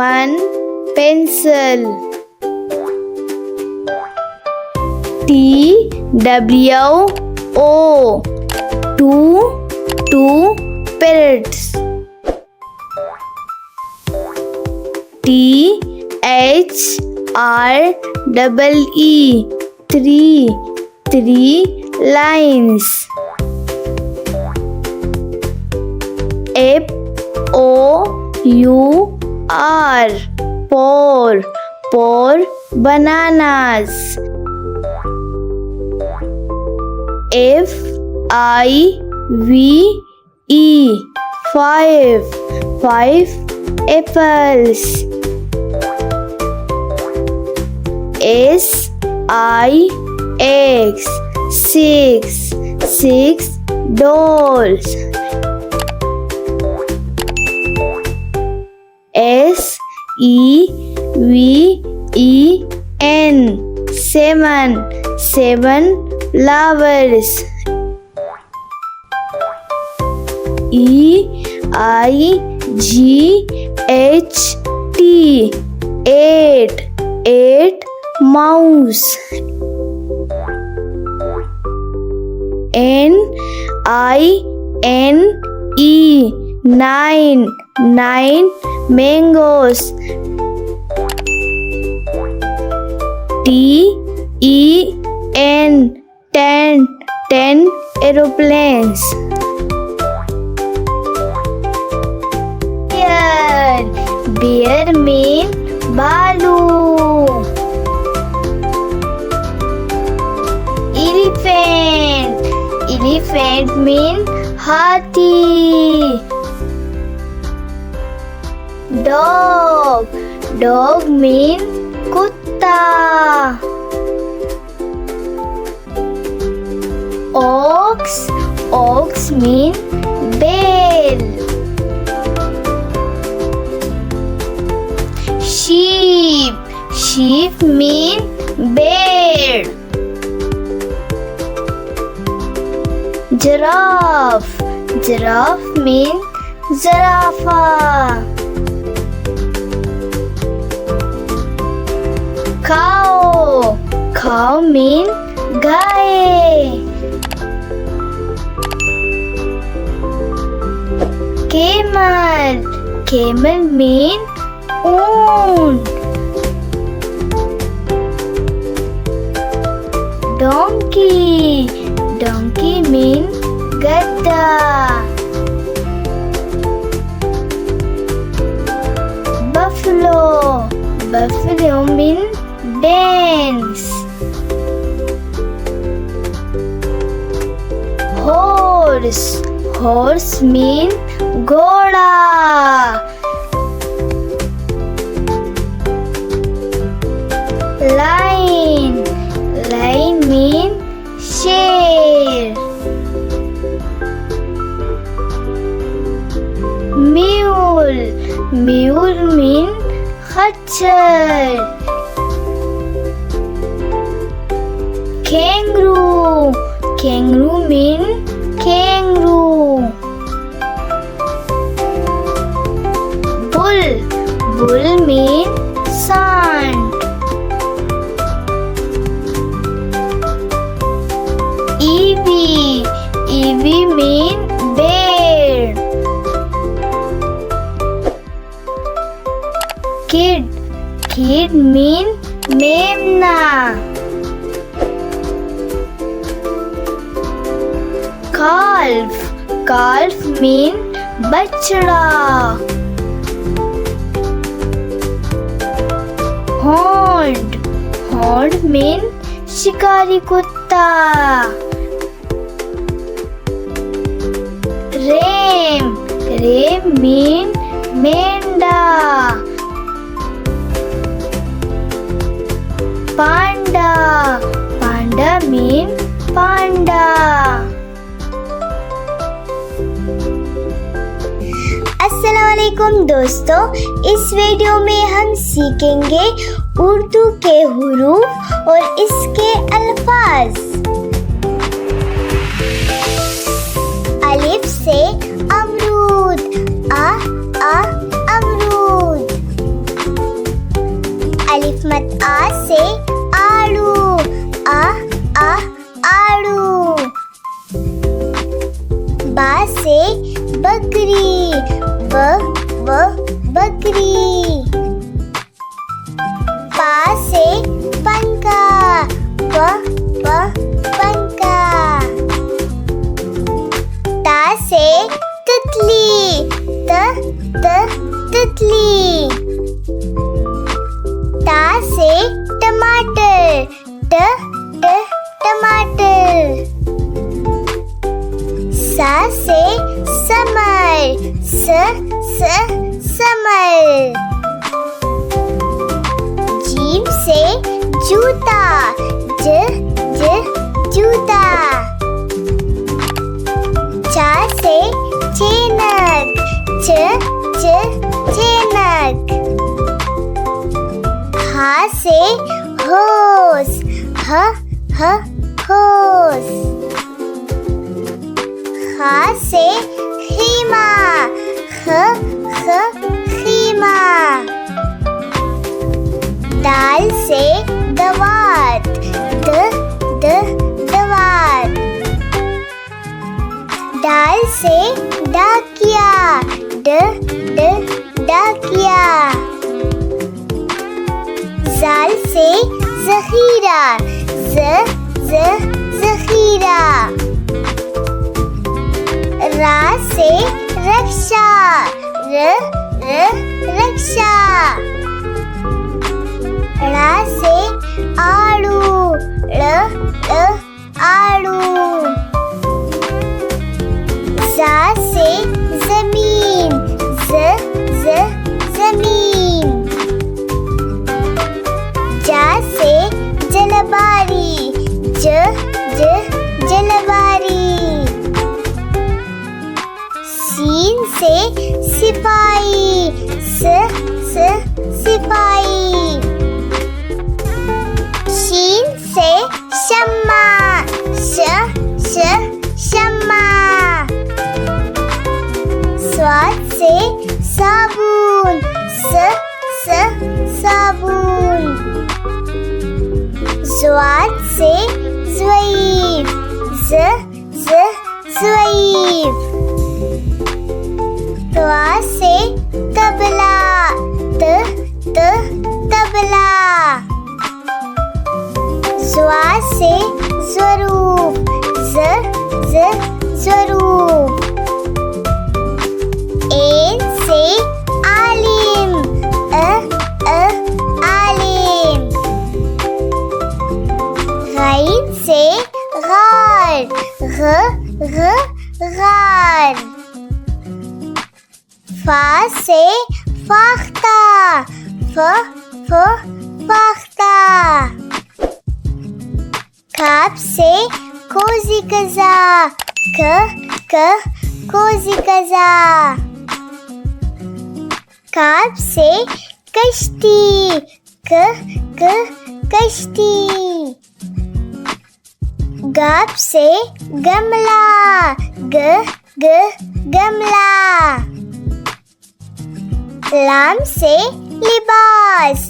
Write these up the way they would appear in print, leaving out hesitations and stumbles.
1 pencil. TWO 2 parrots. THREE 3 lines. FOUR 4 bananas. FIVE 5 apples. SIX 6 dolls. SEVEN 7 flowers. EIGHT 8 mouse. NINE 9 mangoes. TEN 10 aeroplanes. Bear mean balu. Elephant mean hathi. Dog mean kutta. Ox mean bell. Sheep mean bear. Giraffe mean zarafa. Cow mean gaye. Camel mean oon. Donkey mean gadda. Buffalo mean dance. Horse mean ghoda. Lion mean sher. Mule mean khachar. Kangaroo mean kangaroo. Bull mean sant. Ewe mean bear. Kid mean memna. Calf mean bachda. Hound mean shikari kutta. Ram mean menda. Panda mean panda. अस्सलामुअलैकुम दोस्तों, इस video में हम सीखेंगे उर्दू के हुरूफ और इसके अल्फाज। अलिफ से अमरूद, अमरूद। बकरी। पा से पंखा, पंखा। ता से तितली, तितली। ता से टमाटर, टमाटर। सा से समर, समर। जीम से जूता, जूता। चा से चेनक, चेनक। हा से होस, होस। खा से खीमा, खीमा। दाल से दवात, दवात। दाल से डाकिया, डाकिया। जाल से ज़ख़ीरा, ज़ख़ीरा। रा से रक्षा, रक्षा। ड़ा से आड़ू, आड़ू। जा से जमीन, जमीन। जा से जलबारी, जलबारी। सीन से सिपाही, सिपाही। शीन से शम्मा, शम्मा। स्वाद से साबुन, साबुन। ज़्वाद से ज़्वैब, ज़्वैब। त्वा से तबला, तबला। ज़्वा से ज़रूब, ज़रूब। ऐन से आलिम, आलिम। गैन से गार, गार। फा से फाख्ता, फाख्ता। काफ से कोज़ी कज़ा, कोज़ी कज़ा। काफ से कश्ती, कश्ती। गाप से गमला, गमला। लाम से लिबास,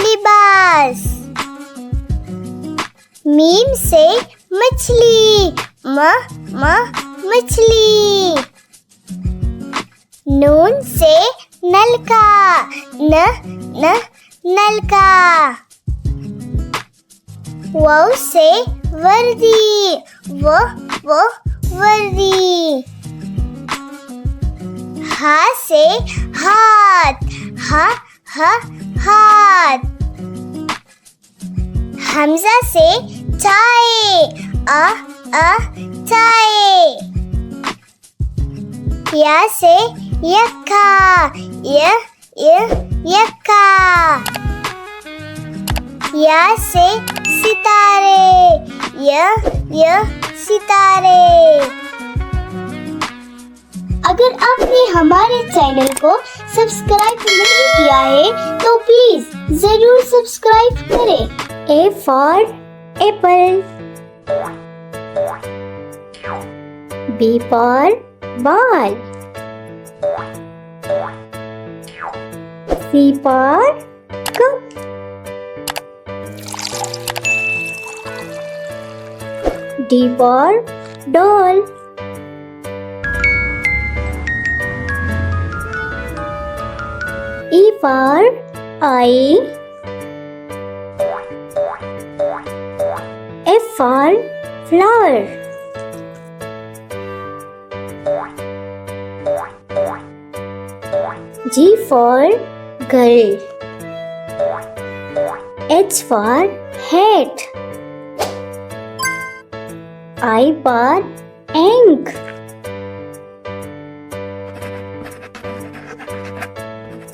लिबास। मीम से मछली, मछली। नून से नलका, नलका। वाव से वर्दी, वर्दी। हा से हाथ, हाथ। हमजा से चाय, चाय। या से यक्का, यक्का। या से सितारे, सितारे। अगर आपने हमारे चैनल को सब्सक्राइब नहीं किया है तो प्लीज जरूर सब्सक्राइब करें। A for apple, B for ball, C for cup, D for doll, E for eye. F for flower. G for girl. H for hat. I for ink.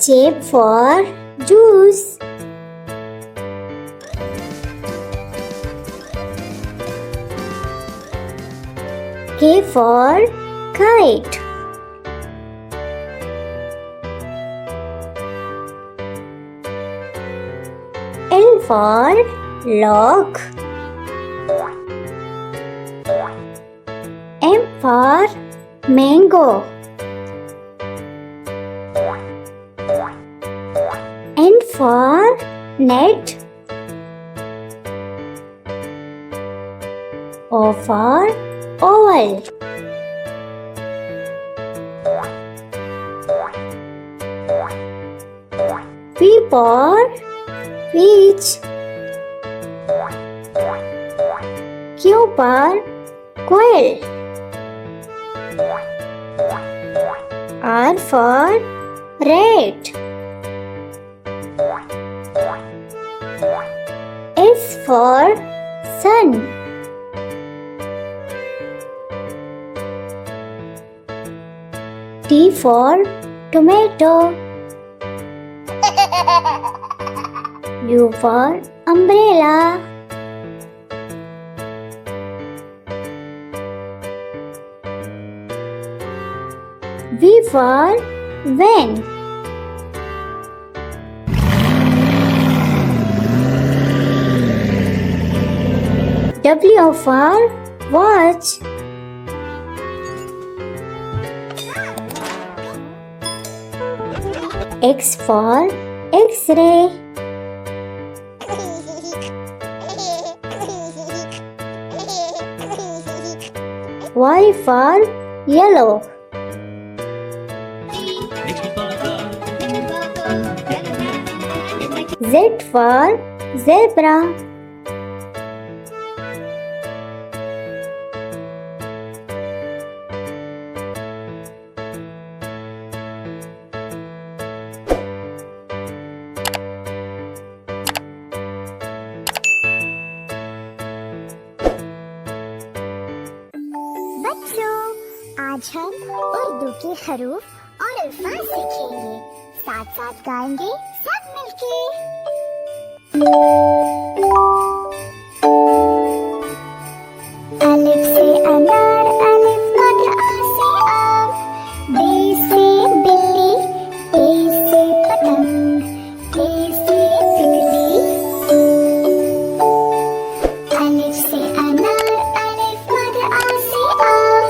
J for juice. K for kite. L for log. M for mango. N for net. O for oval. P for peach. Q for quail. R for rat. S for sun. T for tomato. U for umbrella. V for van. W for watch. X for X-ray. Y for yellow. Z for zebra. बच्चों, आज हम उर्दू के हरूफ और अल्फाज सीखेंगे। साथ साथ गाएंगे सब मिलके। अलिफ से अनार, अलिफ मद आ से आम, बे से बिल्ली, ए से पतंग, ए से तितली। अलिफ से अनार, अलिफ मद आ से आम,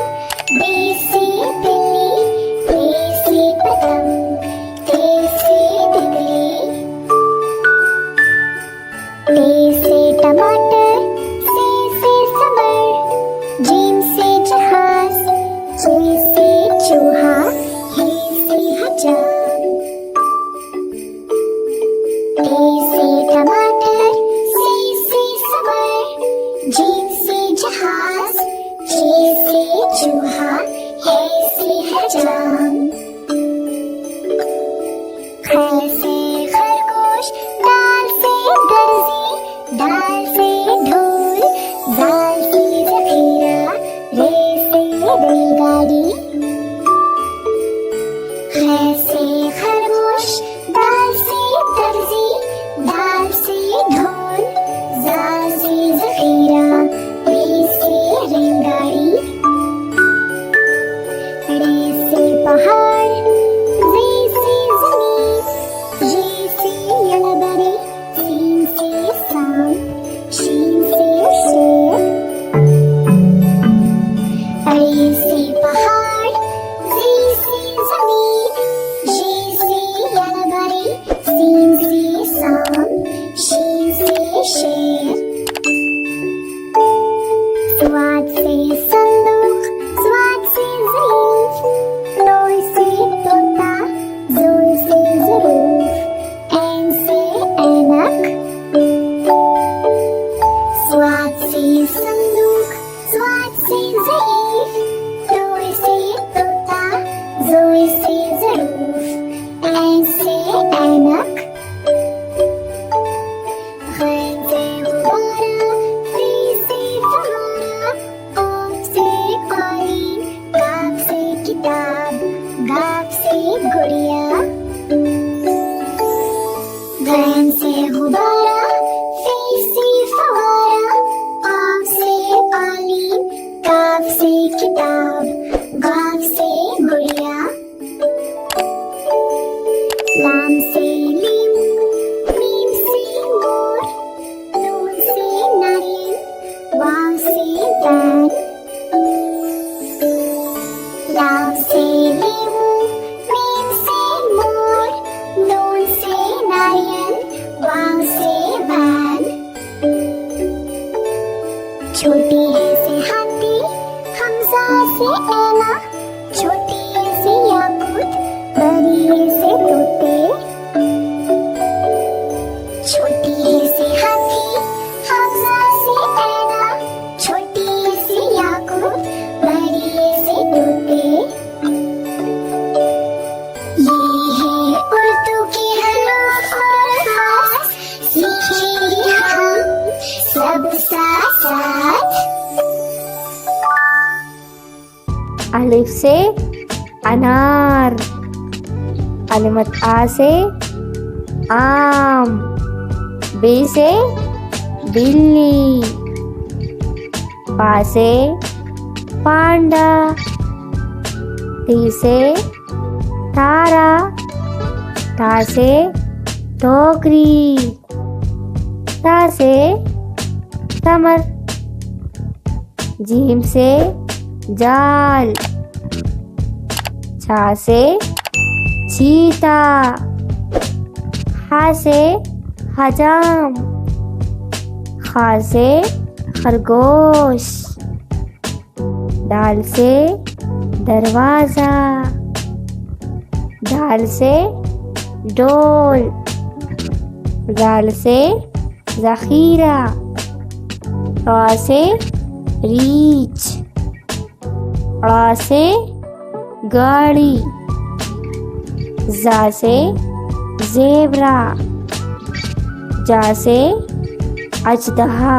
बे से बिल्ली, ए से पतंग, ए से तितली। टे से टमाटर, से समर, जीम से जहाज, चे से चूहा, हे से हजाम। टे से टमाटर, से समर, जीम से जहाज, चे से चूहा, हे से हजाम। ख से खरगोश, दाल से दर्जी, दाल से ढोल, जाल से जखीरा, रे से रेलगाड़ी। ख से खरगोश, दाल से दर्जी, दाल से ढोल, जाल से जखीरा, रे से रेलगाड़ी। रे से पहाड़, जे से जमीन, ये से यलबरी, लाम से लीमू, मीम से मोर, नून से नारियल, वाव से वैन। लाम से लीमू, मीम से मोर, नून से नारियल, वाव से वैन। छोटी है से हाथी, हमजा से ऐना, छोटी है से याकूत, बड़ी है से तोते। छोटी है से हाथी, हमजा से ऐना, छोटी है से याकूत, बड़ी है से तोते। ये है उर्दू के हरूफ और अल्फाज, सीखेंगे हम सब साथ साथ। अलिफ से अनार, अलिमत आ से आम, बे से बिल्ली, पा से पांडा, ती से तारा, ता से टोकरी, ता से तमर, जीम से जाल, छा से चीता, हा से हजाम, खा से खरगोश, दाल से दरवाजा, दाल से डोल, जाल से ज़ख़ीरा, रा से रीछ, ड़ा से गाड़ी, जा से ज़ेबरा, जा से अजदहा,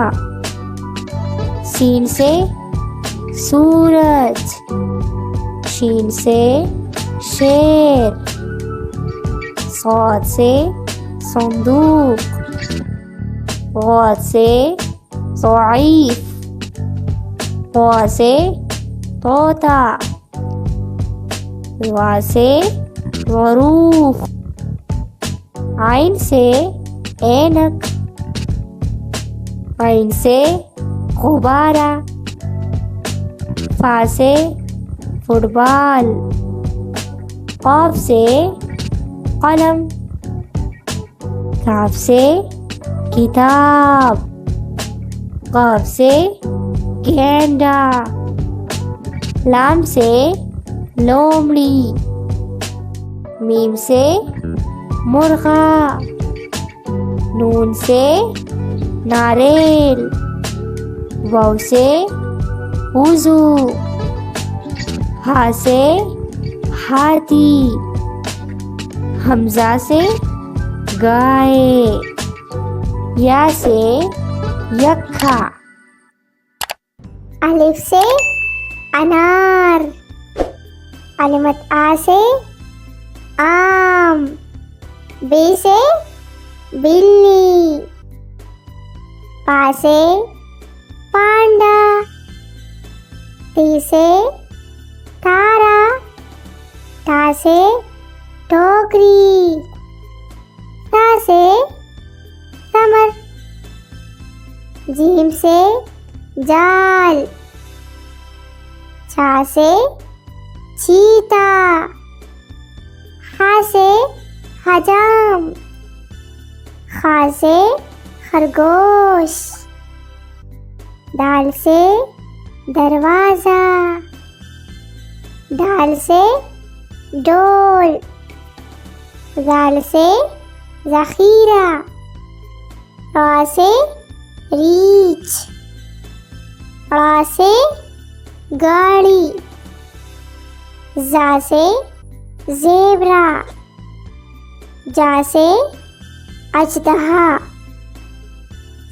सीन से सूरज, शीन से शेर, सौद से संदूक, गौद से ज़ईफ़, वा से तोता, वा से ज़रूफ, आइन से ऐनक, आइन से गुब्बारा, फा से फुटबॉल, क़ाफ से कलम, काफ से किताब, क़ाफ से गेंडा, लाम से लोमड़ी, मीम से मुर्गा, नून से नारियल, वाव से वुज़ू, हा से हाथी, हमजा से गाय, या से यक्खा। अलिफ से अनार, अलिमत आ से आम, बे से बिल्ली, पा से पांडा, ती से तारा, ता से टोकरी, ता से समर, जीम से जाल, छा से चीता, हा से हजाम, खा से खरगोश, दाल से दरवाजा, दाल से डोल, जाल से ज़ख़ीरा, रा से रीछ, ड़ा से गाड़ी, जा से ज़ेबरा, जा से अजदहा,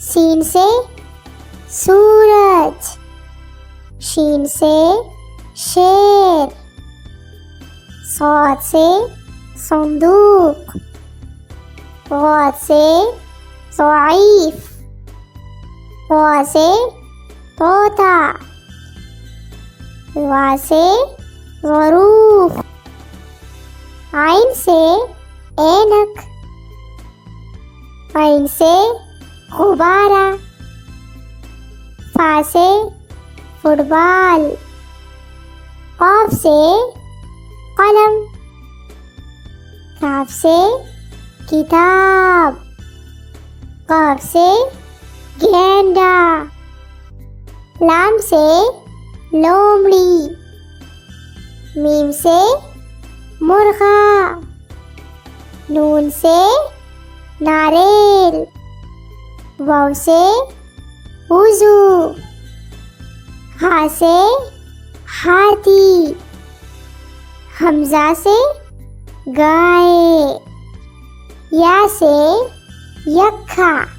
सीन से सूरज, शीन से शेर, सौद से संदूक, गौद से ज़ईफ़, वा से तोता, वा से ज़रूफ, आइन से ऐनक। ऐन से गुब्बारा। फा से फुटबॉल। कॉफ से कलम। काफ से किताब। काफ से गेंडा। लाम से लोमड़ी। मीम से मुर्गा। नून से नारियल। वाव से वुज़ू। हा से हाथी। हमजा से गाय। या से यक्खा।